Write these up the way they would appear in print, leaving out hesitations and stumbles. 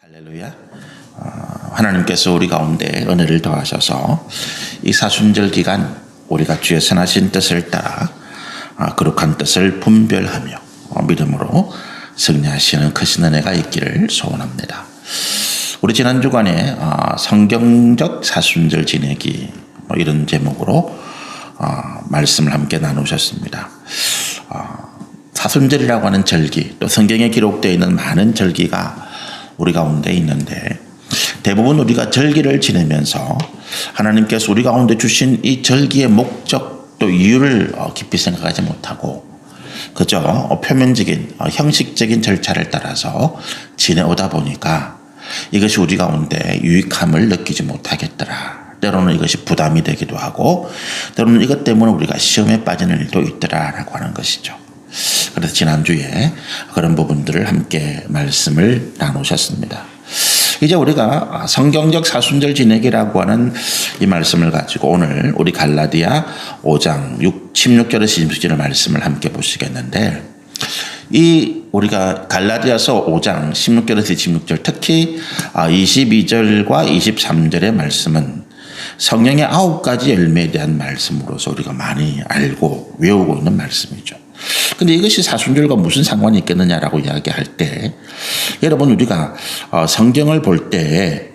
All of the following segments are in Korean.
할렐루야. 하나님께서 우리 가운데 은혜를 더하셔서 이 사순절 기간 우리가 주의 선하신 뜻을 따라 거룩한 뜻을 분별하며 믿음으로 승리하시는 크신 은혜가 있기를 소원합니다. 우리 지난 주간에 성경적 사순절 지내기 이런 제목으로 말씀을 함께 나누셨습니다. 사순절이라고 하는 절기, 또 성경에 기록되어 있는 많은 절기가 우리 가운데 있는데 대부분 우리가 절기를 지내면서 하나님께서 우리 가운데 주신 이 절기의 목적 또 이유를 깊이 생각하지 못하고 그저 표면적인 형식적인 절차를 따라서 지내오다 보니까 이것이 우리 가운데 유익함을 느끼지 못하겠더라. 때로는 이것이 부담이 되기도 하고 때로는 이것 때문에 우리가 시험에 빠지는 일도 있더라라고 하는 것이죠. 그래서 지난주에 그런 부분들을 함께 말씀을 나누셨습니다. 이제 우리가 성경적 사순절 지내기라고 하는 이 말씀을 가지고 오늘 우리 갈라디아 5장 16절에서 26절의 말씀을 함께 보시겠는데 이 우리가 갈라디아서 5장 16절에서 26절 특히 22절과 23절의 말씀은 성령의 9가지 열매에 대한 말씀으로서 우리가 많이 알고 외우고 있는 말씀이죠. 근데 이것이 사순절과 무슨 상관이 있겠느냐라고 이야기할 때 여러분 우리가 성경을 볼 때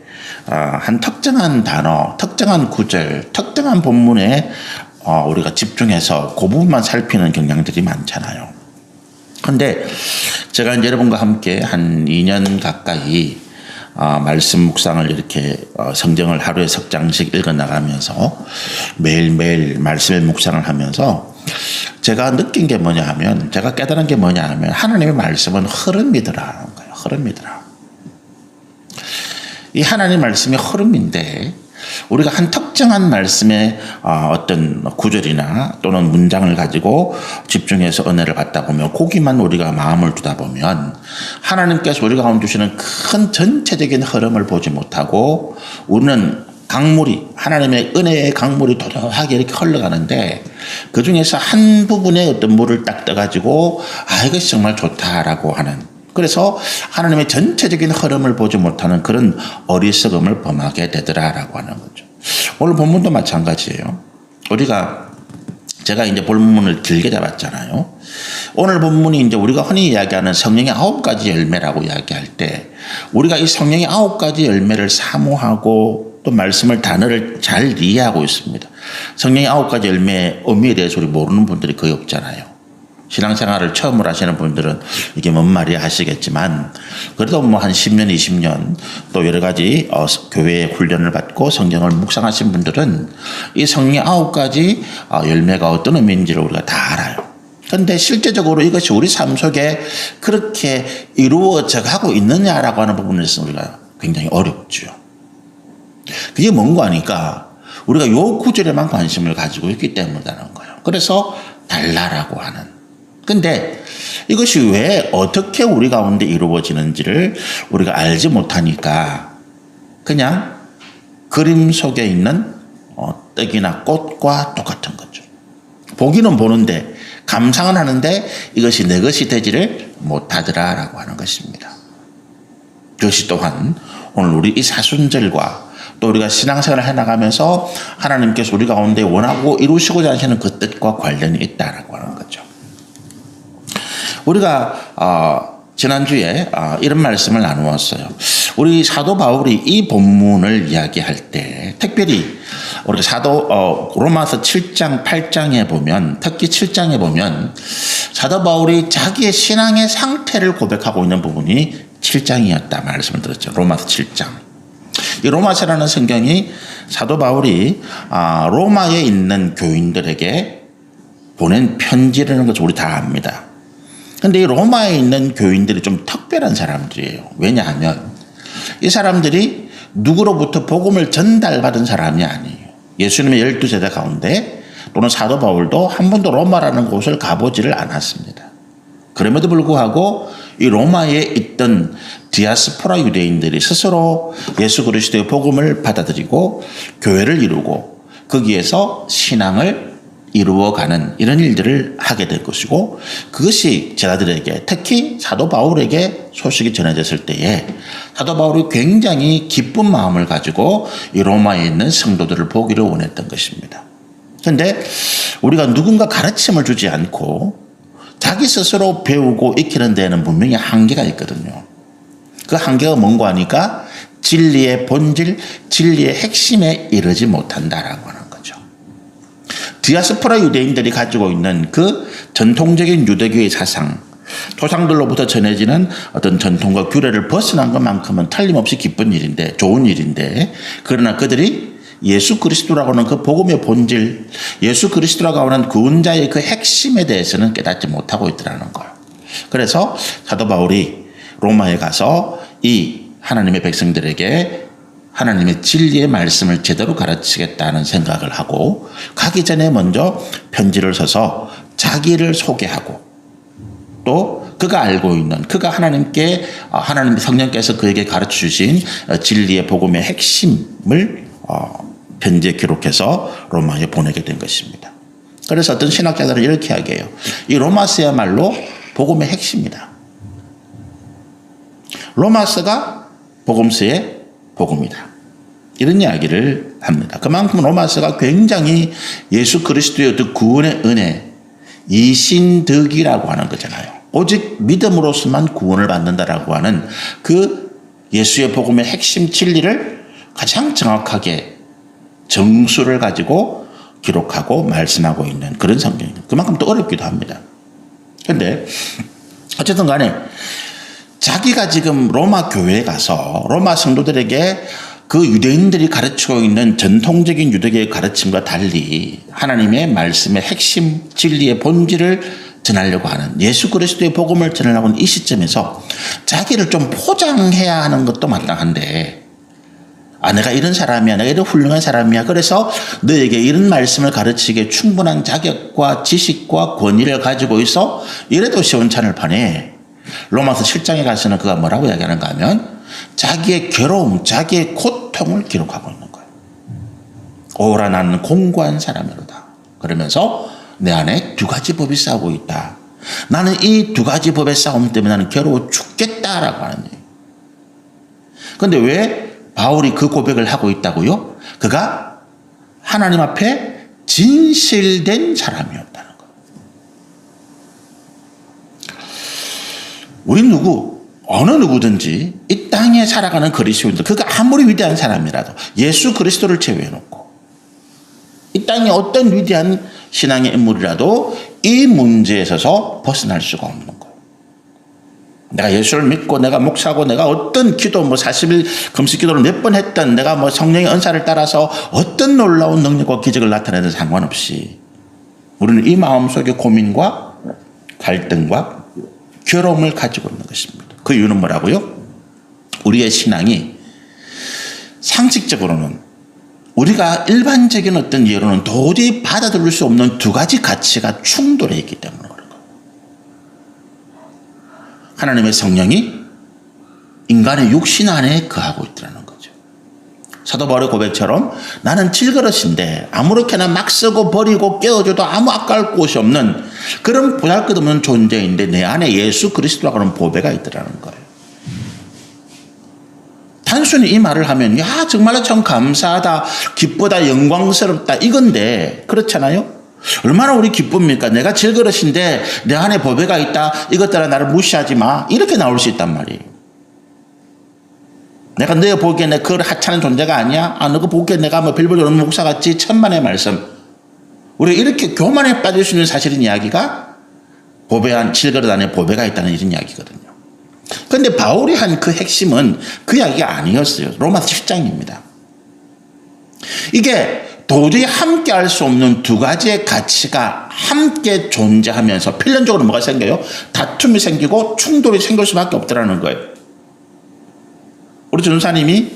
한 특정한 단어, 특정한 구절, 특정한 본문에 우리가 집중해서 그 부분만 살피는 경향들이 많잖아요. 근데 제가 이제 여러분과 함께 한 2년 가까이 말씀 묵상을 이렇게 성경을 하루에 석 장씩 읽어나가면서 매일매일 말씀의 묵상을 하면서 제가 느낀 게 뭐냐 하면 제가 깨달은 게 뭐냐 하면 하나님의 말씀은 흐름이더라는 거예요. 흐름이더라. 이 하나님의 말씀이 흐름인데 우리가 한 특정한 말씀의 어떤 구절이나 또는 문장을 가지고 집중해서 은혜를 받다 보면 거기만 우리가 마음을 두다 보면 하나님께서 우리 가운데 주시는 큰 전체적인 흐름을 보지 못하고 우리는 강물이 하나님의 은혜의 강물이 도도하게 이렇게 흘러가는데 그 중에서 한 부분의 어떤 물을 딱 떠가지고 이것이 정말 좋다라고 하는 그래서 하나님의 전체적인 흐름을 보지 못하는 그런 어리석음을 범하게 되더라라고 하는 거죠. 오늘 본문도 마찬가지예요. 제가 이제 본문을 길게 잡았잖아요. 오늘 본문이 이제 우리가 흔히 이야기하는 성령의 9가지 열매라고 이야기할 때 우리가 이 성령의 9가지 열매를 사모하고 또 말씀을 단어를 잘 이해하고 있습니다. 성령의 9가지 열매의 의미에 대해서 우리 모르는 분들이 거의 없잖아요. 신앙생활을 처음으로 하시는 분들은 이게 뭔 말이야 하시겠지만 그래도 뭐 한 10년, 20년 또 여러 가지 교회의 훈련을 받고 성경을 묵상하신 분들은 이 성령의 9가지 열매가 어떤 의미인지를 우리가 다 알아요. 그런데 실제적으로 이것이 우리 삶 속에 그렇게 이루어져 가고 있느냐라고 하는 부분에서 우리가 굉장히 어렵죠. 그게 뭔가 하니까 우리가 요 구절에만 관심을 가지고 있기 때문이라는 거예요. 그래서 달라라고 하는. 근데 이것이 왜 어떻게 우리 가운데 이루어지는지를 우리가 알지 못하니까 그냥 그림 속에 있는 떡이나 꽃과 똑같은 거죠. 보기는 보는데 감상은 하는데 이것이 내 것이 되지를 못하더라라고 하는 것입니다. 그것이 또한 오늘 우리 이 사순절과 또 우리가 신앙생활을 해나가면서 하나님께서 우리 가운데 원하고 이루시고자 하시는 그 뜻과 관련이 있다라고 하는 거죠. 우리가 지난주에 이런 말씀을 나누었어요. 우리 사도 바울이 이 본문을 이야기할 때 특별히 우리 로마서 7장 8장에 보면 특히 7장에 보면 사도 바울이 자기의 신앙의 상태를 고백하고 있는 부분이 7장이었다 말씀을 드렸죠. 로마서 7장. 이 로마서라는 성경이 사도 바울이 로마에 있는 교인들에게 보낸 편지라는 것을 우리 다 압니다. 그런데 이 로마에 있는 교인들이 좀 특별한 사람들이에요. 왜냐하면 이 사람들이 누구로부터 복음을 전달받은 사람이 아니에요. 예수님의 12제자 가운데 또는 사도 바울도 한 번도 로마라는 곳을 가보지를 않았습니다. 그럼에도 불구하고 이 로마에 있던 디아스포라 유대인들이 스스로 예수 그리스도의 복음을 받아들이고 교회를 이루고 거기에서 신앙을 이루어가는 이런 일들을 하게 될 것이고, 그것이 제자들에게, 특히 사도 바울에게 소식이 전해졌을 때에 사도 바울이 굉장히 기쁜 마음을 가지고 이 로마에 있는 성도들을 보기를 원했던 것입니다. 그런데 우리가 누군가 가르침을 주지 않고 자기 스스로 배우고 익히는 데에는 분명히 한계가 있거든요. 그 한계가 뭔가 하니까 진리의 본질, 진리의 핵심에 이르지 못한다라고 하는 거죠. 디아스포라 유대인들이 가지고 있는 그 전통적인 유대교의 사상, 조상들로부터 전해지는 어떤 전통과 규례를 벗어난 것만큼은 틀림없이 기쁜 일인데, 좋은 일인데, 그러나 그들이 예수 그리스도라고 하는 그 복음의 본질, 예수 그리스도라고 하는 구원자의 그 핵심에 대해서는 깨닫지 못하고 있더라는 거예요. 그래서 사도 바울이 로마에 가서 이 하나님의 백성들에게 하나님의 진리의 말씀을 제대로 가르치겠다는 생각을 하고, 가기 전에 먼저 편지를 써서 자기를 소개하고, 또 그가 알고 있는, 그가 하나님께, 하나님 성령께서 그에게 가르쳐 주신 진리의 복음의 핵심을 편지에 기록해서 로마에 보내게 된 것입니다. 그래서 어떤 신학자들은 이렇게 이야기해요. 이 로마서야말로 복음의 핵심이다. 로마서가 복음서의 복음이다. 이런 이야기를 합니다. 그만큼 로마서가 굉장히 예수 그리스도의 그 구원의 은혜, 이신득이라고 하는 거잖아요. 오직 믿음으로서만 구원을 받는다라고 하는 그 예수의 복음의 핵심 진리를 가장 정확하게 정수를 가지고 기록하고 말씀하고 있는 그런 성경입니다. 그만큼 또 어렵기도 합니다. 그런데 어쨌든 간에 자기가 지금 로마 교회에 가서 로마 성도들에게 그 유대인들이 가르치고 있는 전통적인 유대교의 가르침과 달리 하나님의 말씀의 핵심 진리의 본질을 전하려고 하는, 예수 그리스도의 복음을 전하려고 하는 이 시점에서 자기를 좀 포장해야 하는 것도 마땅한데, 내가 이런 사람이야, 내가 이런 훌륭한 사람이야, 그래서 너에게 이런 말씀을 가르치기에 충분한 자격과 지식과 권위를 가지고 있어, 이래도 시원찮을 판에 로마서 7장에 가서는 그가 뭐라고 이야기하는가 하면 자기의 괴로움, 자기의 고통을 기록하고 있는 거예요. 오라 나는 공고한 사람이로다. 그러면서 내 안에 두 가지 법이 싸우고 있다. 나는 이 두 가지 법의 싸움 때문에 나는 괴로워 죽겠다라고 하는 얘기예요. 그런데 왜 바울이 그 고백을 하고 있다고요? 그가 하나님 앞에 진실된 사람이었다는 거예요. 우리 어느 누구든지 이 땅에 살아가는 그리스도인들, 그가 아무리 위대한 사람이라도 예수 그리스도를 제외해놓고 이 땅에 어떤 위대한 신앙의 인물이라도 이 문제에 있어서 벗어날 수가 없는 거예요. 내가 예수를 믿고 내가 목사고 내가 어떤 기도 40일 금식 기도를 몇 번 했던, 내가 성령의 은사를 따라서 어떤 놀라운 능력과 기적을 나타내든 상관없이 우리는 이 마음속에 고민과 갈등과 괴로움을 가지고 있는 것입니다. 그 이유는 뭐라고요? 우리의 신앙이 상식적으로는, 우리가 일반적인 어떤 예로는 도저히 받아들일 수 없는 두 가지 가치가 충돌해 있기 때문에 그런 거예요. 하나님의 성령이 인간의 육신 안에 거하고 있다는 거죠. 사도 바울의 고백처럼 나는 질그릇인데 아무렇게나 막 쓰고 버리고 깨어줘도 아무 아까울 곳이 없는 그런 보잘것없는 존재인데 내 안에 예수 그리스도라고 하는 보배가 있더라는 거예요. 단순히 이 말을 하면 정말로 참 감사하다, 기쁘다, 영광스럽다 이건데, 그렇잖아요? 얼마나 우리 기쁩니까? 내가 질그릇인데 내 안에 보배가 있다, 이것 따라 나를 무시하지 마, 이렇게 나올 수 있단 말이에요. 내가 너희 보기에 내 그걸 하찮은 존재가 아니야? 너가 보기에 내가 빌보드 없는 목사 같지? 천만의 말씀. 우리가 이렇게 교만에 빠질 수 있는 사실인 이야기가 보배한 질그릇 안에 보배가 있다는 이런 이야기거든요. 그런데 바울이 한 그 핵심은 그 이야기가 아니었어요. 로마서 10장입니다. 이게 도저히 함께 할 수 없는 두 가지의 가치가 함께 존재하면서 필연적으로 뭐가 생겨요? 다툼이 생기고 충돌이 생길 수밖에 없더라는 거예요. 우리 전도사님이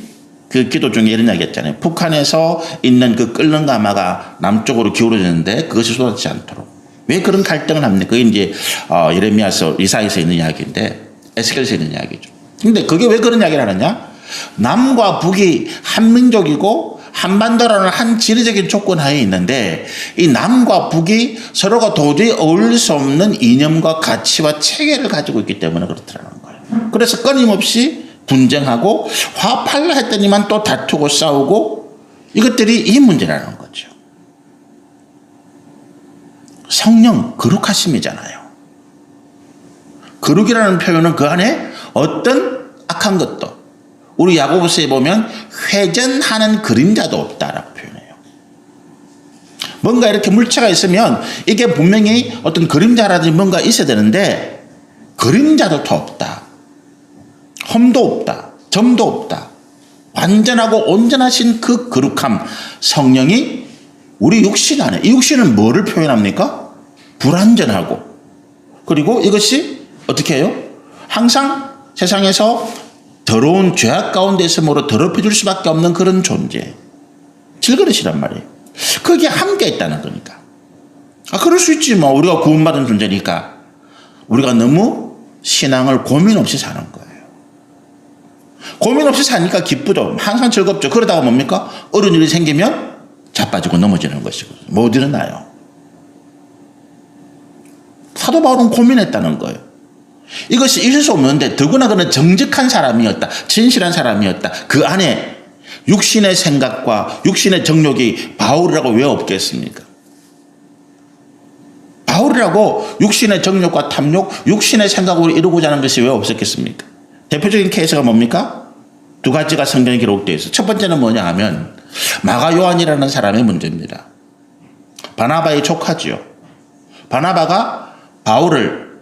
그 기도 중에 이런 이야기 했잖아요. 북한에서 있는 그 끓는 가마가 남쪽으로 기울어지는데 그것이 쏟아지지 않도록. 왜 그런 갈등을 합니까? 그게 이제 예레미야서, 이사야서 있는 이야기인데, 에스겔서에 있는 이야기죠. 근데 그게 왜 그런 이야기를 하느냐? 남과 북이 한 민족이고 한반도라는 한 지리적인 조건 하에 있는데 이 남과 북이 서로가 도저히 어울릴 수 없는 이념과 가치와 체계를 가지고 있기 때문에 그렇더라는 거예요. 그래서 끊임없이 분쟁하고 화합하려 했더니만 또 다투고 싸우고 이것들이 이 문제라는 거죠. 성령 거룩하심이잖아요. 거룩이라는 표현은 그 안에 어떤 악한 것도 우리 야고보서에 보면 회전하는 그림자도 없다라고 표현해요. 뭔가 이렇게 물체가 있으면 이게 분명히 어떤 그림자라든지 뭔가 있어야 되는데 그림자도 없다. 험도 없다. 점도 없다. 완전하고 온전하신 그 거룩함 성령이 우리 육신 안에 이 육신은 뭐를 표현합니까? 불완전하고 그리고 이것이 어떻게 해요? 항상 세상에서 더러운 죄악 가운데 있음으로 더럽혀질 수밖에 없는 그런 존재. 질그릇이란 말이에요. 그게 함께 있다는 거니까. 그럴 수 있지 뭐. 우리가 구원받은 존재니까. 우리가 너무 신앙을 고민 없이 사는 거예요. 고민 없이 사니까 기쁘죠. 항상 즐겁죠. 그러다가 뭡니까? 어려운 일이 생기면 자빠지고 넘어지는 것이거든요. 못 일어나요. 사도 바울은 고민했다는 거예요. 이것이 있을 수 없는데 더구나 그는 정직한 사람이었다. 진실한 사람이었다. 그 안에 육신의 생각과 육신의 정욕이 바울이라고 왜 없겠습니까? 바울이라고 육신의 정욕과 탐욕, 육신의 생각으로 이루고자 하는 것이 왜 없었겠습니까? 대표적인 케이스가 뭡니까? 두 가지가 성경에 기록되어 있어요. 첫 번째는 뭐냐 하면 마가 요한이라는 사람의 문제입니다. 바나바의 조카지요. 바나바가 바울을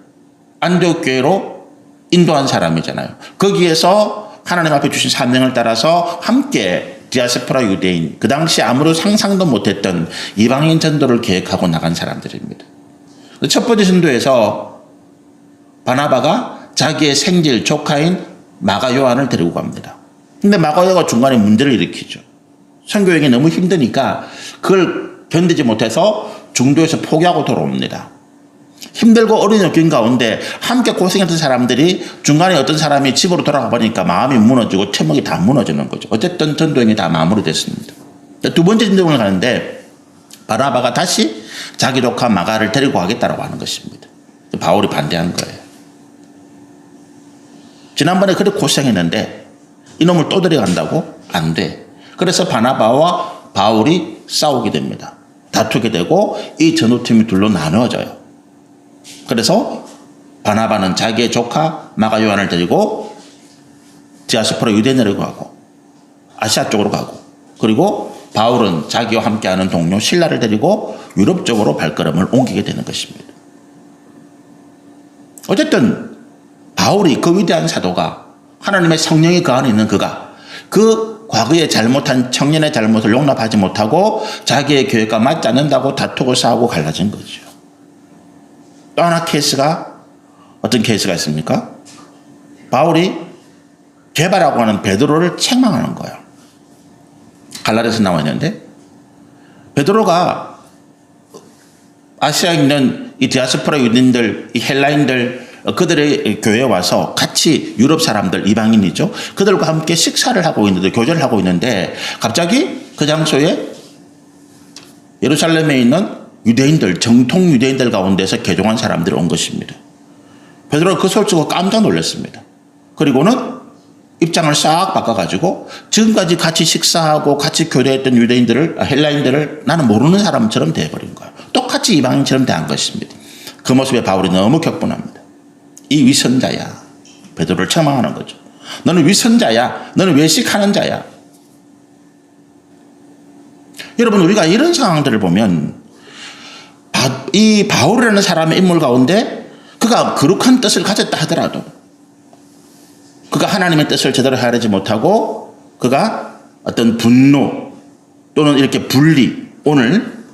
안디옥 교회로 인도한 사람이잖아요. 거기에서 하나님 앞에 주신 사명을 따라서 함께 디아스포라 유대인, 그 당시 아무도 상상도 못했던 이방인 전도를 계획하고 나간 사람들입니다. 첫 번째 전도에서 바나바가 자기의 생질 조카인 마가 요한을 데리고 갑니다. 근데 마가 요한가 중간에 문제를 일으키죠. 선교 여행이 너무 힘드니까 그걸 견디지 못해서 중도에서 포기하고 돌아옵니다. 힘들고 어려운 역경 가운데 함께 고생했던 사람들이 중간에 어떤 사람이 집으로 돌아가 보니까 마음이 무너지고 체목이 다 무너지는 거죠. 어쨌든 전도행이 다 마무리됐습니다. 두 번째 전도행을 가는데 바나바가 다시 자기 조카 마가를 데리고 가겠다라고 하는 것입니다. 바울이 반대한 거예요. 지난번에 그렇게 고생했는데 이놈을 또 데려간다고? 안 돼. 그래서 바나바와 바울이 싸우게 됩니다. 다투게 되고 이 전도팀이 둘로 나누어져요. 그래서 바나바는 자기의 조카 마가 요한을 데리고 디아스포라 유대인으로 가고 아시아 쪽으로 가고 그리고 바울은 자기와 함께하는 동료 실라를 데리고 유럽 쪽으로 발걸음을 옮기게 되는 것입니다. 어쨌든 바울이 그 위대한 사도가 하나님의 성령이 그 안에 있는 그가 그 과거에 잘못한 청년의 잘못을 용납하지 못하고 자기의 교회가 맞지 않는다고 다투고 싸우고 갈라진 거죠. 또 하나 케이스가 어떤 케이스가 있습니까? 바울이 개바라고 하는 베드로를 책망하는 거예요. 갈라디아서 나와 있는데 베드로가 아시아에 있는 이 디아스포라 유대인들, 이 헬라인들 그들의 교회에 와서 같이 유럽 사람들 이방인이죠. 그들과 함께 식사를 하고 있는데 교제를 하고 있는데 갑자기 그 장소에 예루살렘에 있는 유대인들, 정통 유대인들 가운데서 개종한 사람들이 온 것입니다. 베드로가 그 소리를 듣고 깜짝 놀랐습니다. 그리고는 입장을 싹 바꿔가지고 지금까지 같이 식사하고 같이 교제했던 유대인들을, 헬라인들을 나는 모르는 사람처럼 돼버린 거예요. 똑같이 이방인처럼 대한 것입니다. 그 모습에 바울이 너무 격분합니다. 이 위선자야. 베드로를 책망하는 거죠. 너는 위선자야. 너는 외식하는 자야. 여러분, 우리가 이런 상황들을 보면 이 바울이라는 사람의 인물 가운데 그가 거룩한 뜻을 가졌다 하더라도 그가 하나님의 뜻을 제대로 헤아리지 못하고 그가 어떤 분노 또는 이렇게 분리, 오늘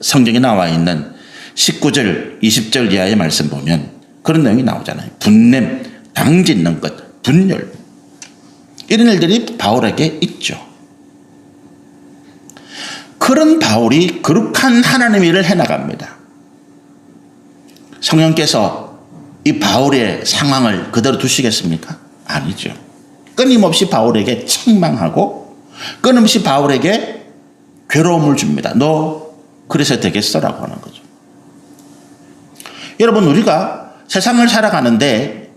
성경에 나와 있는 19절, 20절 이하의 말씀 보면 그런 내용이 나오잖아요. 분냄, 당짓는 것, 분열. 이런 일들이 바울에게 있죠. 그런 바울이 거룩한 하나님의 일을 해나갑니다. 성령께서 이 바울의 상황을 그대로 두시겠습니까? 아니죠. 끊임없이 바울에게 책망하고 끊임없이 바울에게 괴로움을 줍니다. 너 그래서 되겠어라고 하는 거죠. 여러분, 우리가 세상을 살아가는데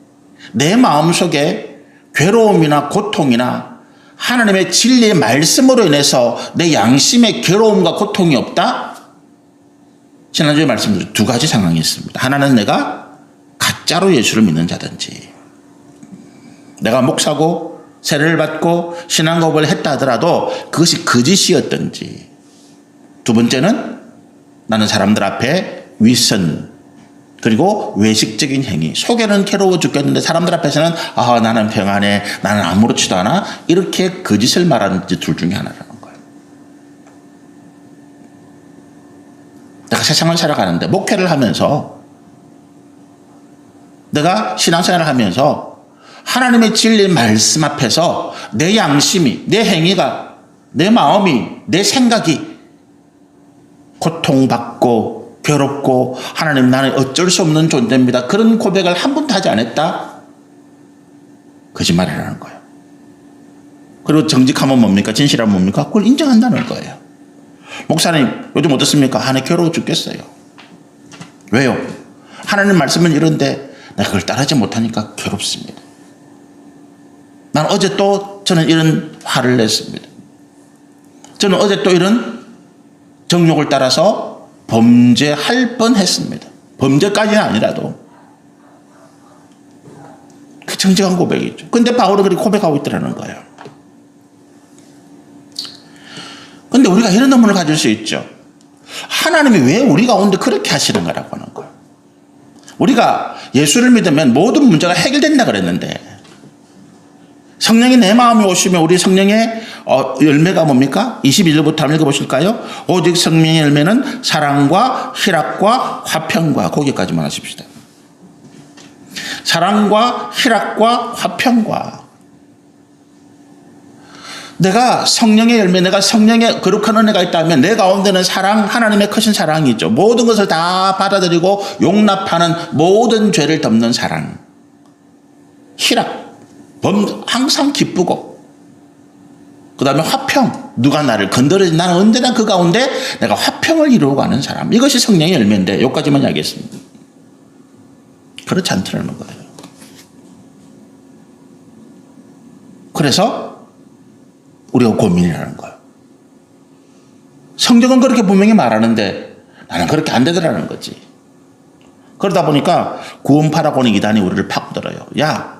내 마음속에 괴로움이나 고통이나 하나님의 진리의 말씀으로 인해서 내 양심의 괴로움과 고통이 없다? 지난주에 말씀드린 두 가지 상황이 있습니다. 하나는 내가 가짜로 예수를 믿는 자든지, 내가 목사고 세례를 받고 신앙고백을 했다 하더라도 그것이 거짓이었든지, 두 번째는 나는 사람들 앞에 윗선 그리고 외식적인 행위, 속에는 괴로워 죽겠는데 사람들 앞에서는 나는 평안해, 나는 아무렇지도 않아, 이렇게 거짓을 말하는 둘 중에 하나라는 거예요. 내가 세상을 살아가는데 목회를 하면서, 내가 신앙생활을 하면서 하나님의 진리의 말씀 앞에서 내 양심이, 내 행위가, 내 마음이, 내 생각이 고통받고 괴롭고 하나님 나는 어쩔 수 없는 존재입니다, 그런 고백을 한 번도 하지 않았다? 거짓말이라는 거예요. 그리고 정직하면 뭡니까? 진실하면 뭡니까? 그걸 인정한다는 거예요. 목사님 요즘 어떻습니까? 내 괴로워 죽겠어요. 왜요? 하나님 말씀은 이런데 내가 그걸 따르지 못하니까 괴롭습니다. 난 어제 또 저는 이런 화를 냈습니다. 저는 어제 또 이런 정욕을 따라서 범죄할 뻔했습니다. 범죄까지는 아니라도 그 정직한 고백이죠. 근데 바울은 그렇게 고백하고 있더라는 거예요. 근데 우리가 이런 의문을 가질 수 있죠. 하나님이 왜 우리 가운데 그렇게 하시는 거라고 하는 거예요. 우리가 예수를 믿으면 모든 문제가 해결된다 그랬는데, 성령이 내 마음에 오시면 우리 성령의 열매가 뭡니까? 21절부터 한번 읽어보실까요? 오직 성령의 열매는 사랑과 희락과 화평과, 거기까지만 하십시다. 사랑과 희락과 화평과. 내가 성령의 열매, 내가 성령의 거룩한 은혜가 있다면 내 가운데는 사랑, 하나님의 크신 사랑이 있죠. 모든 것을 다 받아들이고 용납하는, 모든 죄를 덮는 사랑. 희락, 항상 기쁘고, 그 다음에 화평, 누가 나를 건드리지 나는 언제나 그 가운데 내가 화평을 이루고 가는 사람. 이것이 성령의 열매인데 여기까지만 이야기했습니다. 그렇지 않더라는 거예요. 그래서 우리가 고민이라는 거예요. 성경은 그렇게 분명히 말하는데 나는 그렇게 안 되더라는 거지. 그러다 보니까 구원파라고 하는 이단이 우리를 파고들어요. 야,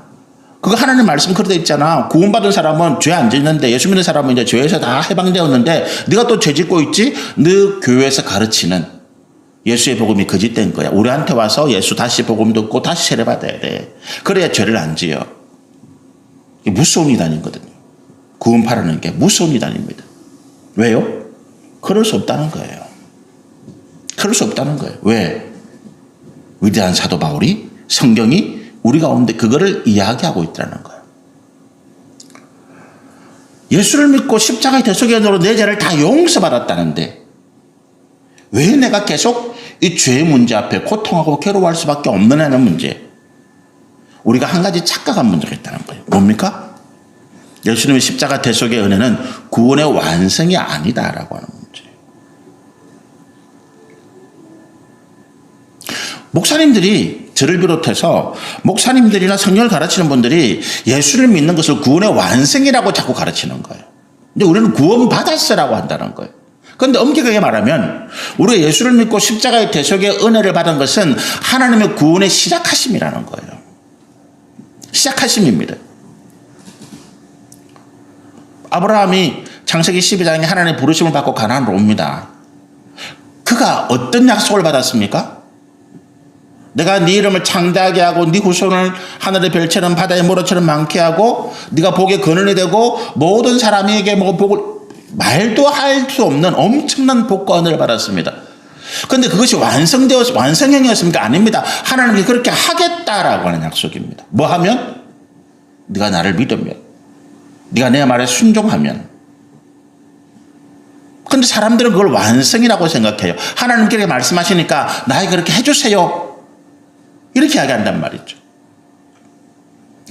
그거 하나님 말씀 그렇게 돼 있잖아. 구원받은 사람은 죄 안 짓는데, 예수 믿는 사람은 이제 죄에서 다 해방되었는데 네가 또 죄 짓고 있지? 너 교회에서 가르치는 예수의 복음이 거짓된 거야. 우리한테 와서 예수 다시 복음 듣고 다시 세례받아야 돼. 그래야 죄를 안 지어. 이게 무서운 이단이거든요. 구원파라는 게 무서운 이단입니다. 왜요? 그럴 수 없다는 거예요. 그럴 수 없다는 거예요. 왜? 위대한 사도 바울이, 성경이 우리 가운데 그거를 이야기하고 있다는 거예요. 예수를 믿고 십자가의 대속의 은혜로 내 죄를 다 용서받았다는데 왜 내가 계속 이 죄의 문제 앞에 고통하고 괴로워할 수밖에 없느냐는 문제. 우리가 한 가지 착각한 문제가 있다는 거예요. 뭡니까? 예수님의 십자가 대속의 은혜는 구원의 완성이 아니다라고 하는 문제예요. 목사님들이, 저를 비롯해서 목사님들이나 성경을 가르치는 분들이 예수를 믿는 것을 구원의 완성이라고 자꾸 가르치는 거예요. 근데 우리는 구원받았어라고 한다는 거예요. 그런데 엄격하게 말하면 우리가 예수를 믿고 십자가의 대속의 은혜를 받은 것은 하나님의 구원의 시작하심이라는 거예요. 시작하심입니다. 아브라함이 창세기 12장에 하나님의 부르심을 받고 가나안으로 옵니다. 그가 어떤 약속을 받았습니까? 내가 네 이름을 창대하게 하고 네 후손을 하늘의 별처럼 바다의 모래처럼 많게 하고 네가 복의 근원이 되고 모든 사람에게 복을, 말도 할 수 없는 엄청난 복과 은혜를 받았습니다. 그런데 그것이 완성형이었습니까? 아닙니다. 하나님이 그렇게 하겠다라고 하는 약속입니다. 뭐 하면? 네가 나를 믿으면, 네가 내 말에 순종하면. 그런데 사람들은 그걸 완성이라고 생각해요. 하나님께 말씀하시니까 나에게 그렇게 해주세요, 이렇게 이야기한단 말이죠.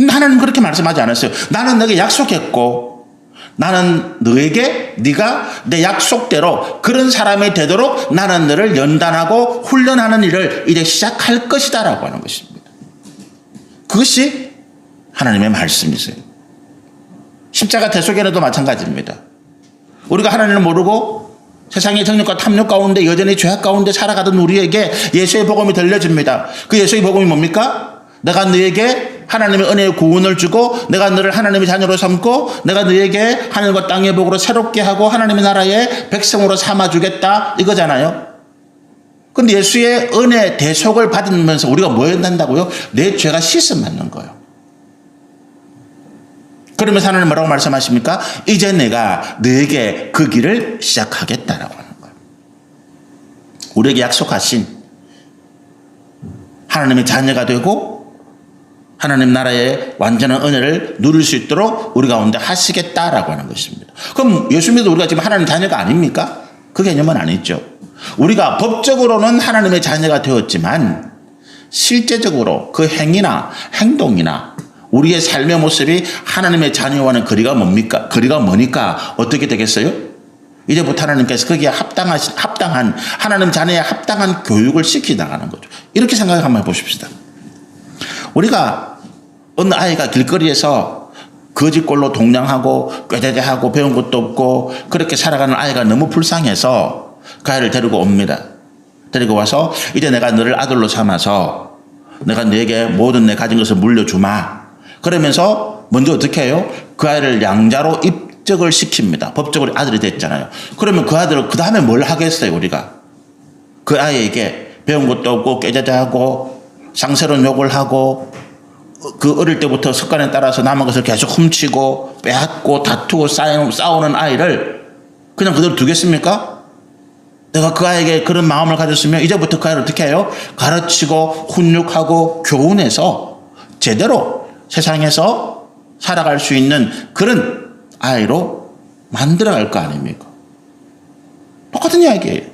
하나님 그렇게 말씀하지 않았어요. 나는 너에게 약속했고 나는 너에게 네가 내 약속대로 그런 사람이 되도록 나는 너를 연단하고 훈련하는 일을 이제 시작할 것이다 라고 하는 것입니다. 그것이 하나님의 말씀이세요. 십자가 대속에도 마찬가지입니다. 우리가 하나님을 모르고 세상의 정욕과 탐욕 가운데 여전히 죄악 가운데 살아가던 우리에게 예수의 복음이 들려집니다. 그 예수의 복음이 뭡니까? 내가 너에게 하나님의 은혜의 구원을 주고 내가 너를 하나님의 자녀로 삼고 내가 너에게 하늘과 땅의 복으로 새롭게 하고 하나님의 나라의 백성으로 삼아주겠다 이거잖아요. 근데 예수의 은혜 대속을 받으면서 우리가 뭐 한다고요? 내 죄가 씻음 받는 거예요. 그러면서 하나님 뭐라고 말씀하십니까? 이제 내가 너에게 그 길을 시작하겠다라고 하는 거예요. 우리에게 약속하신 하나님의 자녀가 되고 하나님 나라의 완전한 은혜를 누릴 수 있도록 우리 가운데 하시겠다라고 하는 것입니다. 그럼 예수 믿어 우리가 지금 하나님 자녀가 아닙니까? 그 개념은 아니죠. 우리가 법적으로는 하나님의 자녀가 되었지만 실제적으로 그 행위나 행동이나 우리의 삶의 모습이 하나님의 자녀와는 거리가 뭡니까? 거리가 머니까 어떻게 되겠어요? 이제부터 하나님께서 거기에 합당한 하나님 자녀에 합당한 교육을 시켜 나가는 거죠. 이렇게 생각을 한번 해보십시다. 우리가 어느 아이가 길거리에서 거짓골로 동냥하고 꾀죄죄하고 배운 것도 없고 그렇게 살아가는 아이가 너무 불쌍해서 그 아이를 데리고 옵니다. 데리고 와서 이제 내가 너를 아들로 삼아서 내가 너에게 모든 내 가진 것을 물려주마. 그러면서 먼저 어떻게 해요? 그 아이를 양자로 입적을 시킵니다. 법적으로 아들이 됐잖아요. 그러면 그 아들은 그 다음에 뭘 하겠어요 우리가? 그 아이에게 배운 것도 없고 꾀죄죄하고 상스러운 욕을 하고 그 어릴 때부터 습관에 따라서 남은 것을 계속 훔치고 빼앗고 다투고 싸우는 아이를 그냥 그대로 두겠습니까? 내가 그 아이에게 그런 마음을 가졌으면 이제부터 그 아이를 어떻게 해요? 가르치고 훈육하고 교훈해서 제대로 세상에서 살아갈 수 있는 그런 아이로 만들어갈 거 아닙니까? 똑같은 이야기예요.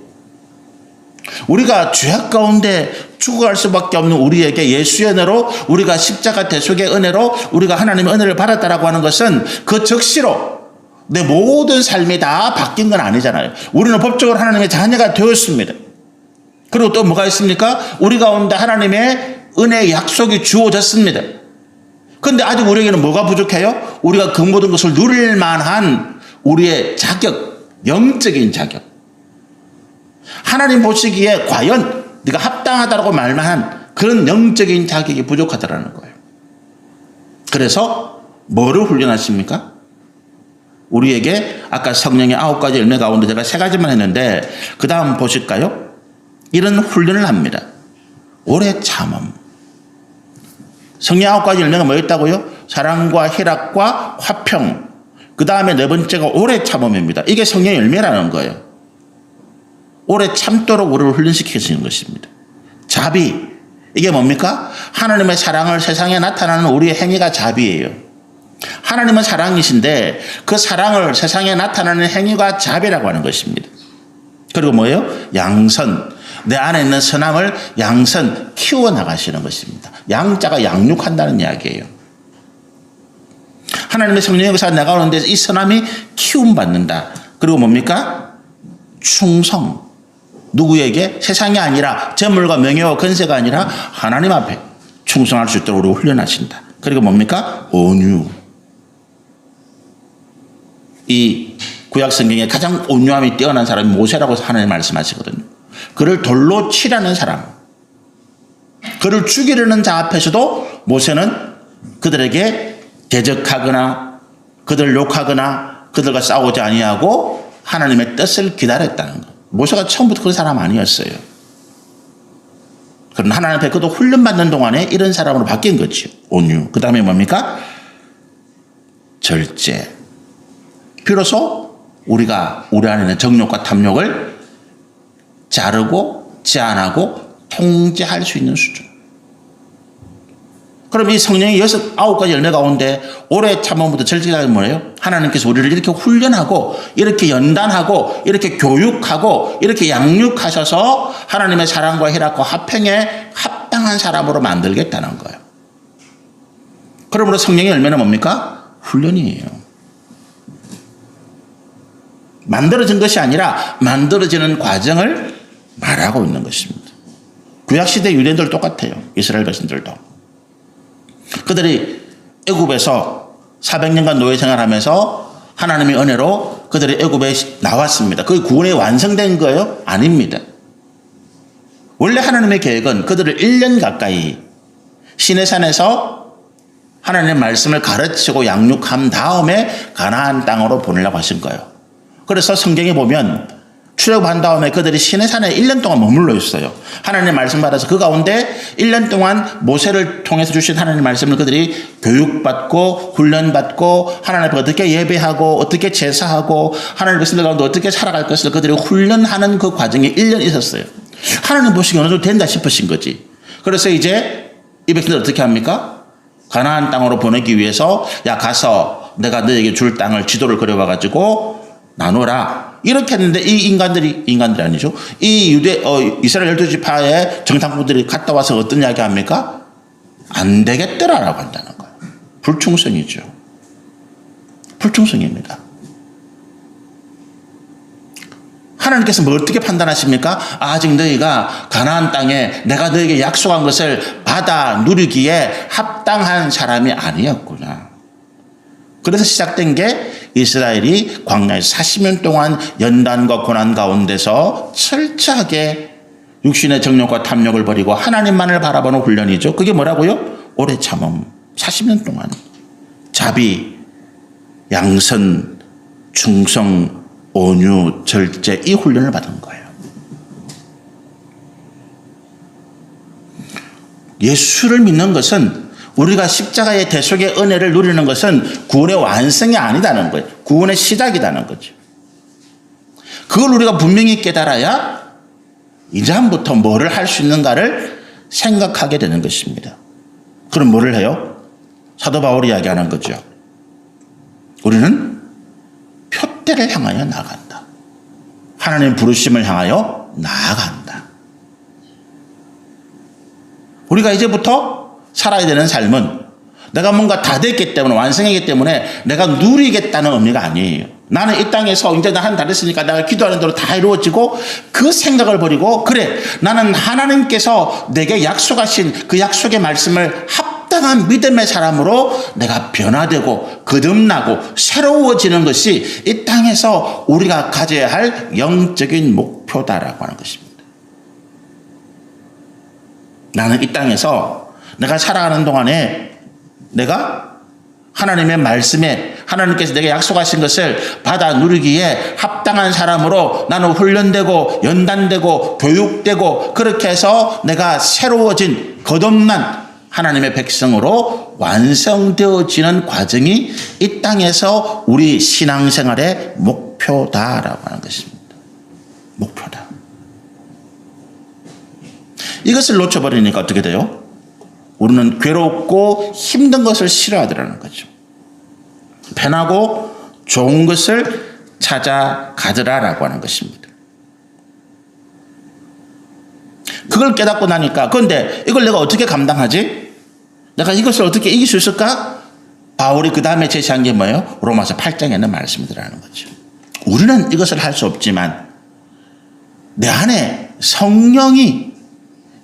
우리가 죄악 가운데 죽어갈 수밖에 없는 우리에게 예수의 은혜로 우리가 십자가 대속의 은혜로 우리가 하나님의 은혜를 받았다라고 하는 것은 그 즉시로 내 모든 삶이 다 바뀐 건 아니잖아요. 우리는 법적으로 하나님의 자녀가 되었습니다. 그리고 또 뭐가 있습니까? 우리 가운데 하나님의 은혜의 약속이 주어졌습니다. 그런데 아직 우리에게는 뭐가 부족해요? 우리가 그 모든 것을 누릴 만한 우리의 자격, 영적인 자격. 하나님 보시기에 과연 네가 합당하다고 말만한 그런 영적인 자격이 부족하다라는 거예요. 그래서 뭐를 훈련하십니까? 우리에게 아까 성령의 9가지 열매 가운데 제가 3가지만 했는데 그 다음 보실까요? 이런 훈련을 합니다. 오래 참음. 성령의 9가지 열매가 뭐였다고요? 사랑과 희락과 화평. 그 다음에 4번째가 오래 참음입니다. 이게 성령의 열매라는 거예요. 오래 참도록 우리를 훈련시키시는 것입니다. 자비. 이게 뭡니까? 하나님의 사랑을 세상에 나타나는 우리의 행위가 자비예요. 하나님은 사랑이신데 그 사랑을 세상에 나타나는 행위가 자비라고 하는 것입니다. 그리고 뭐예요? 양선. 내 안에 있는 선함을 양선 키워나가시는 것입니다. 양자가 양육한다는 이야기예요. 하나님의 성령의 역사가 나가는데 이 선함이 키움받는다. 그리고 뭡니까? 충성. 누구에게? 세상이 아니라 재물과 명예와 건세가 아니라 하나님 앞에 충성할 수 있도록 우리를 훈련하신다. 그리고 뭡니까? 온유. 이 구약 성경에 가장 온유함이 뛰어난 사람이 모세라고 하나님 말씀하시거든요. 그를 돌로 치려는 사람, 그를 죽이려는 자 앞에서도 모세는 그들에게 대적하거나 그들을 욕하거나 그들과 싸우지 아니하고 하나님의 뜻을 기다렸다는 것. 모세가 처음부터 그런 사람 아니었어요. 그럼 하나님 앞에 그도 훈련받는 동안에 이런 사람으로 바뀐 거죠. 온유. 그 다음에 뭡니까? 절제. 비로소 우리가 우리 안에 있는 정욕과 탐욕을 자르고 제한하고 통제할 수 있는 수준. 그럼 이 성령의 9가지 열매 가운데 오래 참음부터 절제가 뭐예요? 하나님께서 우리를 이렇게 훈련하고 이렇게 연단하고 이렇게 교육하고 이렇게 양육하셔서 하나님의 사랑과 희락과 화평에 합당한 사람으로 만들겠다는 거예요. 그러므로 성령의 열매는 뭡니까? 훈련이에요. 만들어진 것이 아니라 만들어지는 과정을 말하고 있는 것입니다. 구약시대 유대인들 똑같아요. 이스라엘 백성들도. 그들이 애굽에서 400년간 노예 생활하면서 하나님의 은혜로 그들이 애굽에 나왔습니다. 그 구원이 완성된 거예요? 아닙니다. 원래 하나님의 계획은 그들을 1년 가까이 시내산에서 하나님의 말씀을 가르치고 양육한 다음에 가나안 땅으로 보내려고 하신 거예요. 그래서 성경에 보면 출애굽한 다음에 그들이 시내산에 1년 동안 머물러 있어요. 하나님의 말씀 받아서 그 가운데 1년 동안 모세를 통해서 주신 하나님의 말씀을 그들이 교육받고 훈련받고 하나님 앞에 어떻게 예배하고 어떻게 제사하고 하나님의 백성들 가운데 어떻게 살아갈 것을 그들이 훈련하는 그 과정이 1년 있었어요. 하나님 보시기에 어느 정도 된다 싶으신 거지. 그래서 이제 이 백성들 어떻게 합니까? 가나안 땅으로 보내기 위해서 야 가서 내가 너에게 줄 땅을 지도를 그려와가지고 나눠라. 이렇게 했는데 이 인간들이 아니죠. 이 이스라엘 12지파의 정탐꾼들이 갔다 와서 어떤 이야기 합니까? 안 되겠더라라고 한다는 거예요. 불충성이죠. 불충성입니다. 하나님께서 뭐 어떻게 판단하십니까? 아직 너희가 가나안 땅에 내가 너에게 약속한 것을 받아 누리기에 합당한 사람이 아니었구나. 그래서 시작된 게 이스라엘이 광야에서 40년 동안 연단과 고난 가운데서 철저하게 육신의 정욕과 탐욕을 버리고 하나님만을 바라보는 훈련이죠. 그게 뭐라고요? 오래 참음. 40년 동안 자비, 양선, 충성, 온유, 절제 이 훈련을 받은 거예요. 예수를 믿는 것은 우리가 십자가의 대속의 은혜를 누리는 것은 구원의 완성이 아니다는 거예요. 구원의 시작이라는 거죠. 그걸 우리가 분명히 깨달아야 이제부터 뭐를 할 수 있는가를 생각하게 되는 것입니다. 그럼 뭐를 해요? 사도 바울이 이야기하는 거죠. 우리는 표대를 향하여 나아간다. 하나님 부르심을 향하여 나아간다. 우리가 이제부터 살아야 되는 삶은 내가 뭔가 다 됐기 때문에 완성했기 때문에 내가 누리겠다는 의미가 아니에요. 나는 이 땅에서 이제 나 한 다 됐으니까 내가 기도하는 대로 다 이루어지고 그 생각을 버리고 그래 나는 하나님께서 내게 약속하신 그 약속의 말씀을 합당한 믿음의 사람으로 내가 변화되고 거듭나고 새로워지는 것이 이 땅에서 우리가 가져야 할 영적인 목표다라고 하는 것입니다. 나는 이 땅에서 내가 살아가는 동안에 내가 하나님의 말씀에 하나님께서 내게 약속하신 것을 받아 누리기에 합당한 사람으로 나는 훈련되고 연단되고 교육되고 그렇게 해서 내가 새로워진 거듭난 하나님의 백성으로 완성되어지는 과정이 이 땅에서 우리 신앙생활의 목표다라고 하는 것입니다. 목표다. 이것을 놓쳐버리니까 어떻게 돼요? 우리는 괴롭고 힘든 것을 싫어하더라는 거죠. 편하고 좋은 것을 찾아가더라라고 하는 것입니다. 그걸 깨닫고 나니까 그런데 이걸 내가 어떻게 감당하지? 내가 이것을 어떻게 이길 수 있을까? 바울이 그 다음에 제시한 게 뭐예요? 로마서 8장에 있는 말씀이라는 거죠. 우리는 이것을 할 수 없지만 내 안에 성령이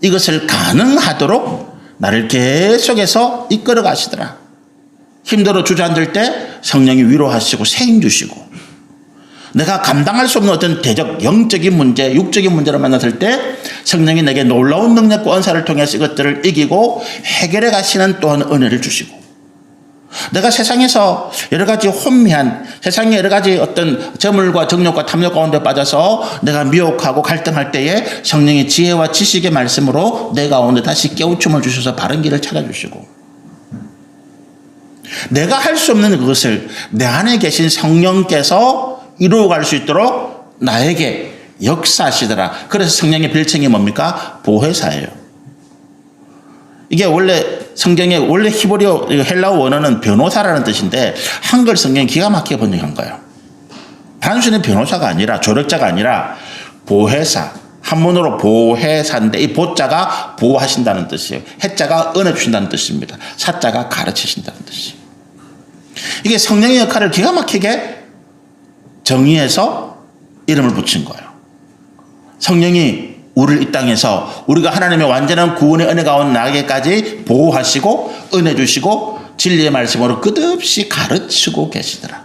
이것을 가능하도록 나를 계속해서 이끌어 가시더라. 힘들어 주저앉을 때 성령이 위로하시고 세임 주시고 내가 감당할 수 없는 어떤 대적 영적인 문제, 육적인 문제를 만났을 때 성령이 내게 놀라운 능력과 은사를 통해서 이것들을 이기고 해결해 가시는 또한 은혜를 주시고 내가 세상에서 여러 가지 혼미한 세상의 여러 가지 어떤 저물과 정욕과 탐욕 가운데 빠져서 내가 미혹하고 갈등할 때에 성령의 지혜와 지식의 말씀으로 내 가운데 다시 깨우침을 주셔서 바른 길을 찾아주시고 내가 할 수 없는 그것을 내 안에 계신 성령께서 이루어갈 수 있도록 나에게 역사하시더라. 그래서 성령의 별칭이 뭡니까? 보혜사예요. 이게 원래 성경의 원래 히브리어 헬라어 원어는 변호사라는 뜻인데 한글 성경이 기가 막히게 번역한 거예요. 단순히 변호사가 아니라 조력자가 아니라 보혜사, 한문으로 보혜사인데 이 보자가 보호하신다는 뜻이에요. 해자가 은혜 주신다는 뜻입니다. 사자가 가르치신다는 뜻이에요. 이게 성령의 역할을 기가 막히게 정의해서 이름을 붙인 거예요. 성령이 우리를 이 땅에서 우리가 하나님의 완전한 구원의 은혜 가운데 나가기까지 보호하시고 은혜 주시고 진리의 말씀으로 끝없이 가르치고 계시더라.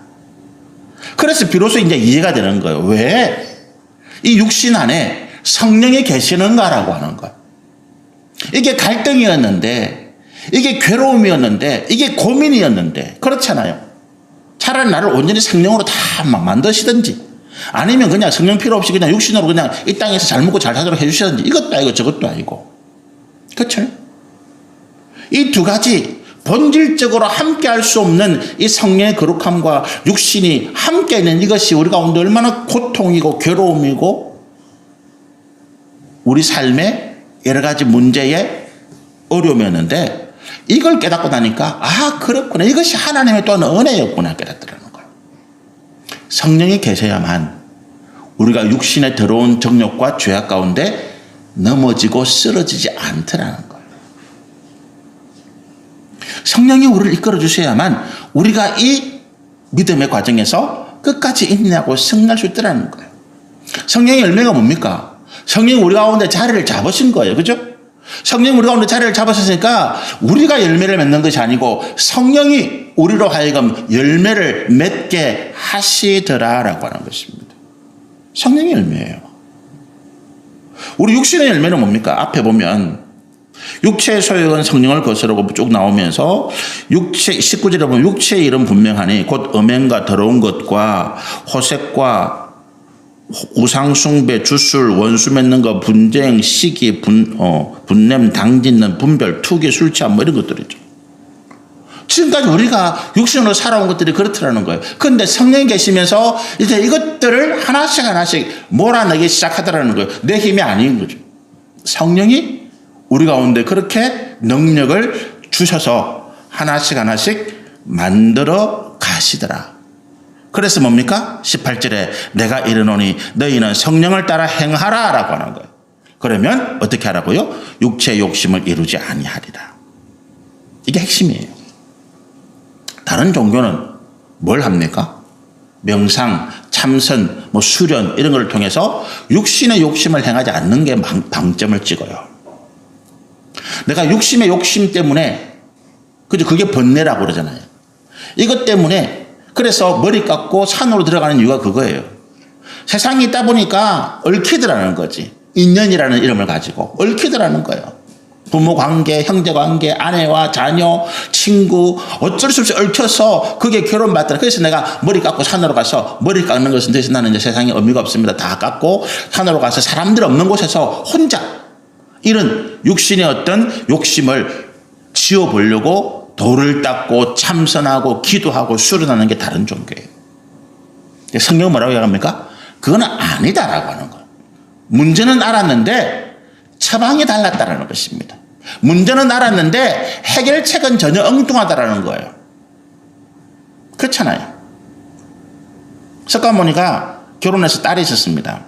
그래서 비로소 이제 이해가 되는 거예요. 왜 이 육신 안에 성령이 계시는가라고 하는 거예요. 이게 갈등이었는데, 이게 괴로움이었는데, 이게 고민이었는데, 그렇잖아요. 차라리 나를 온전히 성령으로 다 만드시든지, 아니면 그냥 성령 필요 없이 그냥 육신으로 그냥 이 땅에서 잘 먹고 잘 살도록 해주시든지, 이것도 아니고 저것도 아니고. 그렇죠? 이 두 가지 본질적으로 함께 할 수 없는 이 성령의 거룩함과 육신이 함께 있는 이것이 우리 가운데 얼마나 고통이고 괴로움이고 우리 삶의 여러 가지 문제의 어려움이었는데 이걸 깨닫고 나니까 아 그렇구나. 이것이 하나님의 또한 은혜였구나 깨닫더라는 거예요. 성령이 계셔야만 우리가 육신에 들어온 정욕과 죄악 가운데 넘어지고 쓰러지지 않더라는 거예요. 성령이 우리를 이끌어 주셔야만 우리가 이 믿음의 과정에서 끝까지 인내하고 승리할 수 있다는 거예요. 성령의 열매가 뭡니까? 성령이 우리 가운데 자리를 잡으신 거예요. 그죠? 성령이 우리 가운데 자리를 잡으셨으니까 우리가 열매를 맺는 것이 아니고 성령이 우리로 하여금 열매를 맺게 하시더라라고 하는 것입니다. 성령의 열매예요. 우리 육신의 열매는 뭡니까? 앞에 보면 육체의 소욕은 성령을 거스르고 쭉 나오면서 19절에 보면 육체의 일은 분명하니 곧 음행과 더러운 것과 호색과 우상숭배, 주술, 원수 맺는 것, 분쟁, 시기, 분냄, 당짓는, 분별, 투기, 술 취함 뭐 이런 것들이죠. 지금까지 우리가 육신으로 살아온 것들이 그렇더라는 거예요. 그런데 성령이 계시면서 이제 이것들을 하나씩 몰아내기 시작하더라는 거예요. 내 힘이 아닌 거죠. 성령이 우리 가운데 그렇게 능력을 주셔서 하나씩 만들어 가시더라. 그래서 뭡니까? 18절에 내가 이르노니 너희는 성령을 따라 행하라 라고 하는 거예요. 그러면 어떻게 하라고요? 육체의 욕심을 이루지 아니하리라. 이게 핵심이에요. 다른 종교는 뭘 합니까? 명상, 참선, 수련 이런 걸 통해서 육신의 욕심을 행하지 않는 게 방점을 찍어요. 내가 육심의 욕심 때문에 그게 번뇌라고 그러잖아요. 이것 때문에 그래서 머리 깎고 산으로 들어가는 이유가 그거예요. 세상에 있다 보니까 얽히더라는 거지. 인연이라는 이름을 가지고 얽히더라는 거예요. 부모 관계, 형제 관계, 아내와 자녀, 친구 어쩔 수 없이 얽혀서 그게 괴로움 받더라. 그래서 내가 머리 깎고 산으로 가서 머리 깎는 것은 대신 나는 이제 세상에 의미가 없습니다. 다 깎고 산으로 가서 사람들 없는 곳에서 혼자 이런 육신의 어떤 욕심을 지워보려고 돌을 닦고 참선하고 기도하고 수련하는 게 다른 종교예요. 성경은 뭐라고 얘기합니까? 그건 아니다라고 하는 거예요. 문제는 알았는데 처방이 달랐다라는 것입니다. 문제는 알았는데 해결책은 전혀 엉뚱하다라는 거예요. 그렇잖아요. 석가모니가 결혼해서 딸이 있었습니다.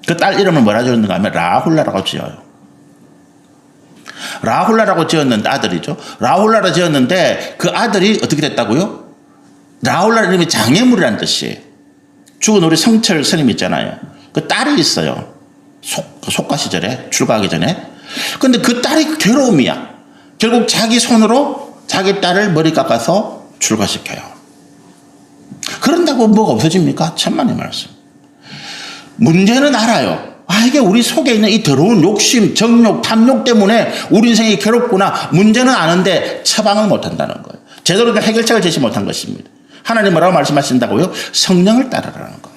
그 딸 이름을 뭐라 지었는가 하면 라훌라라고 지어요. 라훌라라고 지었는데 아들이죠. 라훌라라 지었는데 그 아들이 어떻게 됐다고요? 라훌라 이름이 장애물이라는 뜻이에요. 죽은 우리 성철 스님 있잖아요. 그 딸이 있어요. 속가 시절에 출가하기 전에. 근데 그 딸이 괴로움이야. 결국 자기 손으로 자기 딸을 머리 깎아서 출가시켜요. 그런다고 뭐가 없어집니까? 천만의 말씀. 문제는 알아요. 이게 우리 속에 있는 이 더러운 욕심, 정욕, 탐욕 때문에 우리 인생이 괴롭구나. 문제는 아는데 처방을 못한다는 거예요. 제대로 된 해결책을 제시 못한 것입니다. 하나님 뭐라고 말씀하신다고요? 성령을 따르라는 거예요.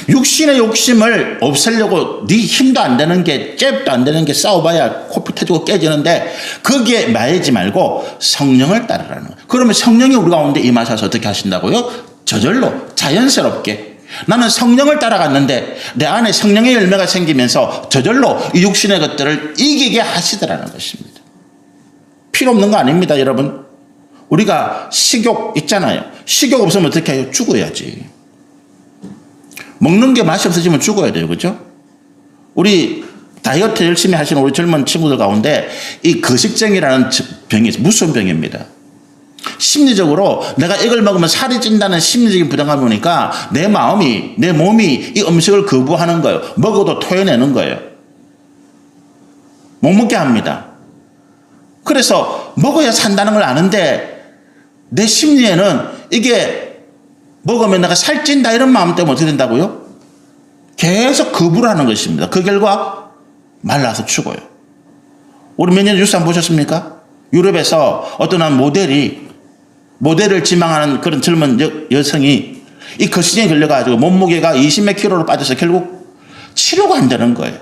육신의 욕심을 없애려고 네 힘도 안 되는 게, 잽도 안 되는 게 싸워봐야 코피 터지고 깨지는데 거기에 매이지 말고 성령을 따르라는 거예요. 그러면 성령이 우리 가운데 임하셔서 어떻게 하신다고요? 저절로 자연스럽게 나는 성령을 따라갔는데 내 안에 성령의 열매가 생기면서 저절로 이 육신의 것들을 이기게 하시더라는 것입니다. 필요 없는 거 아닙니다, 여러분. 우리가 식욕 있잖아요. 식욕 없으면 어떻게 해요? 죽어야지. 먹는 게 맛이 없어지면 죽어야 돼요. 그죠? 우리 다이어트 열심히 하시는 우리 젊은 친구들 가운데 이 거식증이라는 병이 무슨 병입니다. 심리적으로 내가 이걸 먹으면 살이 찐다는 심리적인 부담감이 오니까 내 마음이, 내 몸이 이 음식을 거부하는 거예요. 먹어도 토해내는 거예요. 못 먹게 합니다. 그래서 먹어야 산다는 걸 아는데 내 심리에는 이게 먹으면 내가 살찐다 이런 마음 때문에 어떻게 된다고요? 계속 거부를 하는 것입니다. 그 결과 말라서 죽어요. 우리 몇 년 뉴스 안 보셨습니까? 유럽에서 어떤 한 모델을 지망하는 그런 젊은 여성이 이 거시기에 걸려가지고 몸무게가 20몇 킬로로 빠져서 결국 치료가 안 되는 거예요.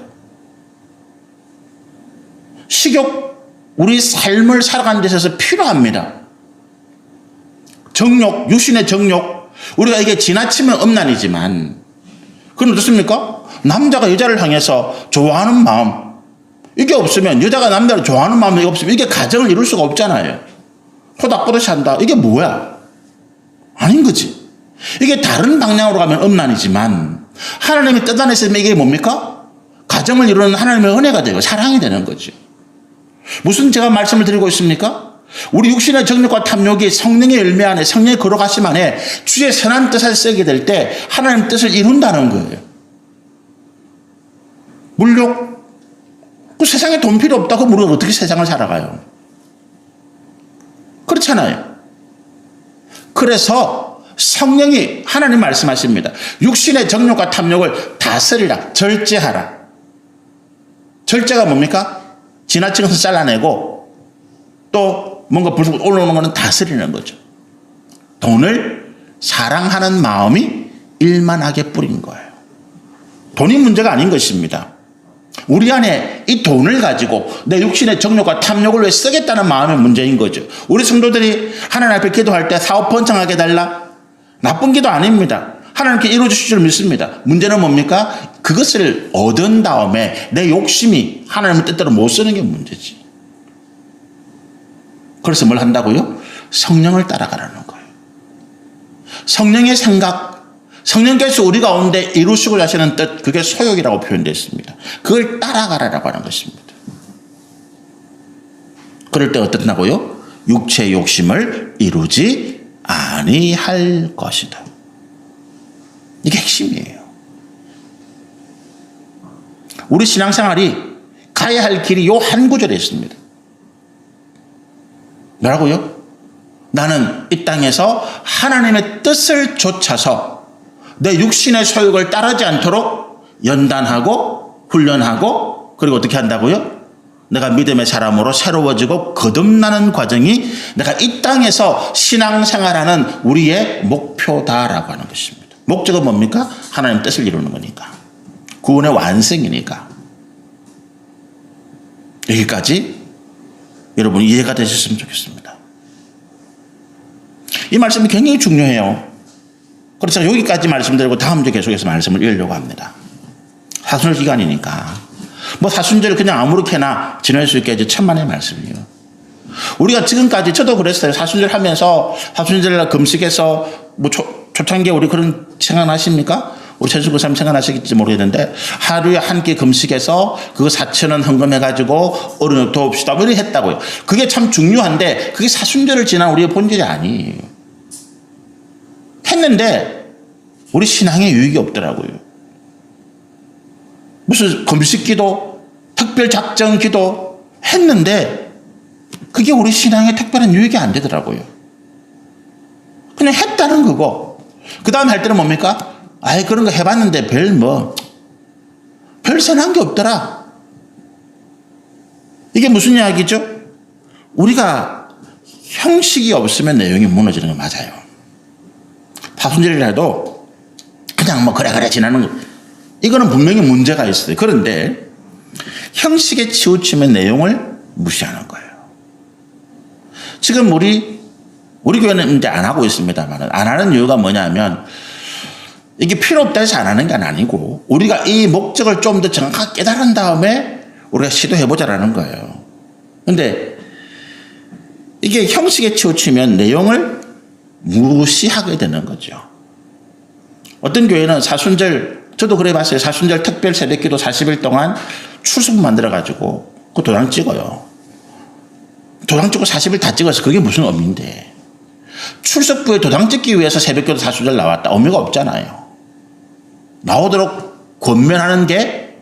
식욕, 우리 삶을 살아가는 데 있어서 필요합니다. 정욕, 유신의 정욕, 우리가 이게 지나치면 음란이지만, 그건 어떻습니까? 남자가 여자를 향해서 좋아하는 마음, 이게 없으면, 여자가 남자를 좋아하는 마음이 없으면 이게 가정을 이룰 수가 없잖아요. 호닥보듯이 한다. 이게 뭐야? 아닌 거지. 이게 다른 방향으로 가면 음란이지만, 하나님이 뜻 안에 있으면 이게 뭡니까? 가정을 이루는 하나님의 은혜가 되고 사랑이 되는 거지. 무슨 제가 말씀을 드리고 있습니까? 우리 육신의 정욕과 탐욕이 성령의 열매 안에, 성령의 거룩하심 안에 주의 선한 뜻을 쓰게 될 때 하나님 뜻을 이룬다는 거예요. 물욕, 그 세상에 돈 필요 없다고 우리가 어떻게 세상을 살아가요? 그렇잖아요. 그래서 성령이 하나님 말씀하십니다. 육신의 정욕과 탐욕을 다스리라, 절제하라. 절제가 뭡니까? 지나친 것을 잘라내고 또 뭔가 불쑥 올라오는 것은 다스리는 거죠. 돈을 사랑하는 마음이 일만하게 뿌린 거예요. 돈이 문제가 아닌 것입니다. 우리 안에 이 돈을 가지고 내 육신의 정욕과 탐욕을 왜 쓰겠다는 마음의 문제인 거죠. 우리 성도들이 하나님 앞에 기도할 때 사업 번창하게 달라? 나쁜 기도 아닙니다. 하나님께 이루어주실 줄 믿습니다. 문제는 뭡니까? 그것을 얻은 다음에 내 욕심이 하나님의 뜻대로 못 쓰는 게 문제지. 그래서 뭘 한다고요? 성령을 따라가라는 거예요. 성령의 생각, 성령께서 우리 가운데 이루시고자 하시는 뜻, 그게 소욕이라고 표현되어 있습니다. 그걸 따라가라라고 하는 것입니다. 그럴 때 어떻다고요? 육체의 욕심을 이루지 아니할 것이다. 이게 핵심이에요. 우리 신앙생활이 가야 할 길이 요 한 구절에 있습니다. 뭐라고요? 나는 이 땅에서 하나님의 뜻을 좇아서 내 육신의 소욕을 따르지 않도록 연단하고 훈련하고 그리고 어떻게 한다고요? 내가 믿음의 사람으로 새로워지고 거듭나는 과정이 내가 이 땅에서 신앙생활하는 우리의 목표다라고 하는 것입니다. 목적은 뭡니까? 하나님 뜻을 이루는 거니까. 구원의 완성이니까. 여기까지 여러분 이해가 되셨으면 좋겠습니다. 이 말씀이 굉장히 중요해요. 그래서 여기까지 말씀드리고 다음 주에 계속해서 말씀을 이으려고 합니다. 사순절 기간이니까. 뭐 사순절 그냥 아무렇게나 지낼 수 있게 천만의 말씀이에요. 우리가 지금까지 저도 그랬어요. 사순절 하면서 사순절날 금식해서 뭐 초창기에 우리 그런 생각나십니까? 우리 최수 교사님 생각나시겠지 모르겠는데 하루에 한 끼 금식해서 그거 4,000원 헌금해가지고 어른을 도웁시다 뭐 이렇게 했다고요. 그게 참 중요한데 그게 사순절을 지난 우리의 본질이 아니에요. 했는데 우리 신앙에 유익이 없더라고요. 무슨 금식 기도, 특별 작정 기도 했는데 그게 우리 신앙에 특별한 유익이 안 되더라고요. 그냥 했다는 거고 그 다음에 할 때는 뭡니까? 아이 그런 거 해봤는데 별 선한 게 없더라. 이게 무슨 이야기죠? 우리가 형식이 없으면 내용이 무너지는 거 맞아요. 사순절이라도 그냥 뭐 그래 지나는 거 이거는 분명히 문제가 있어요. 그런데 형식에 치우치면 내용을 무시하는 거예요. 지금 우리 교회는 이제 안 하고 있습니다만 안 하는 이유가 뭐냐면 이게 필요 없다 해서 안 하는 게 아니고 우리가 이 목적을 좀 더 정확하게 깨달은 다음에 우리가 시도해보자라는 거예요. 그런데 이게 형식에 치우치면 내용을 무시하게 되는 거죠. 어떤 교회는 사순절, 저도 그래 봤어요. 사순절 특별 새벽기도 40일 동안 출석부 만들어가지고 그 도장 찍어요. 도장 찍고 40일 다 찍어서 그게 무슨 의미인데. 출석부에 도장 찍기 위해서 새벽기도 사수절 나왔다. 의미가 없잖아요. 나오도록 권면하는 게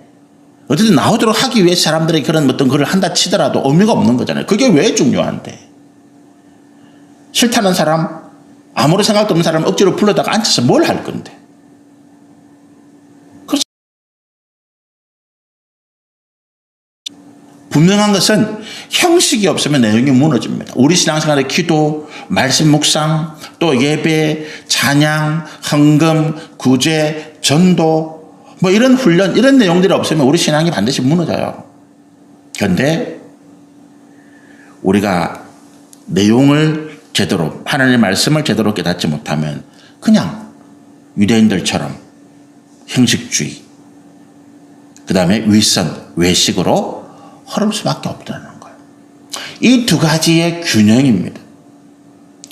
어쨌든 나오도록 하기 위해서 사람들이 그런 어떤 글을 한다 치더라도 의미가 없는 거잖아요. 그게 왜 중요한데? 싫다는 사람, 아무런 생각도 없는 사람 억지로 불러다가 앉혀서 뭘 할 건데? 분명한 것은 형식이 없으면 내용이 무너집니다. 우리 신앙생활의 기도, 말씀 묵상, 또 예배, 찬양, 헌금, 구제, 전도, 뭐 이런 훈련, 이런 내용들이 없으면 우리 신앙이 반드시 무너져요. 그런데 우리가 내용을 제대로, 하나님의 말씀을 제대로 깨닫지 못하면 그냥 유대인들처럼 형식주의, 그 다음에 윗선, 외식으로 흐를 수밖에 없다는 거예요. 이 두 가지의 균형입니다.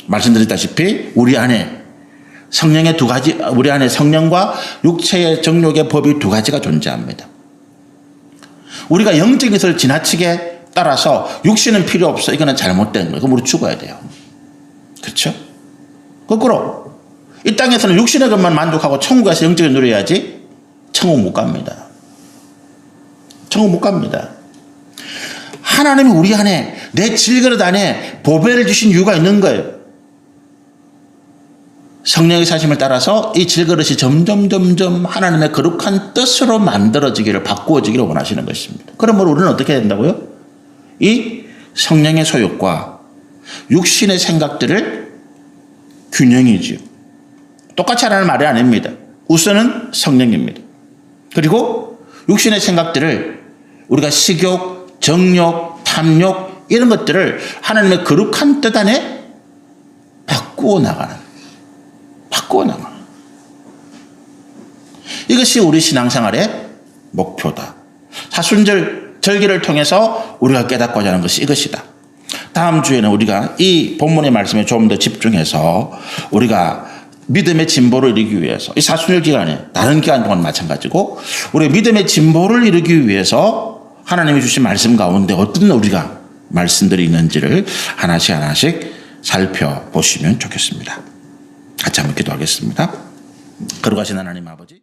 말씀드렸다시피 우리 안에 성령의 두 가지, 우리 안에 성령과 육체의 정욕의 법이 두 가지가 존재합니다. 우리가 영적인 것을 지나치게 따라서 육신은 필요 없어. 이거는 잘못된 거예요. 그럼 우리 죽어야 돼요. 그렇죠? 거꾸로 이 땅에서는 육신의 것만 만족하고 천국에서 영적을 누려야지 천국 못 갑니다. 천국 못 갑니다. 하나님이 우리 안에, 내 질그릇 안에 보배를 주신 이유가 있는 거예요. 성령의 사심을 따라서 이 질그릇이 점점 하나님의 거룩한 뜻으로 만들어지기를, 바꾸어지기를 원하시는 것입니다. 그러므로 우리는 어떻게 해야 된다고요? 이 성령의 소욕과 육신의 생각들을 균형이지요. 똑같이 하라는 말이 아닙니다. 우선은 성령입니다. 그리고 육신의 생각들을 우리가 식욕, 정욕, 탐욕 이런 것들을 하나님의 거룩한 뜻 안에 바꾸어 나가는 이것이 우리 신앙생활의 목표다. 사순절 절기를 통해서 우리가 깨닫고자 하는 것이 이것이다. 다음 주에는 우리가 이 본문의 말씀에 좀 더 집중해서 우리가 믿음의 진보를 이루기 위해서 이 사순절 기간에 다른 기간 동안 마찬가지고 우리 믿음의 진보를 이루기 위해서 하나님이 주신 말씀 가운데 어떤 우리가 말씀들이 있는지를 하나씩 살펴보시면 좋겠습니다. 같이 한번 기도하겠습니다. 거룩하신 하나님 아버지.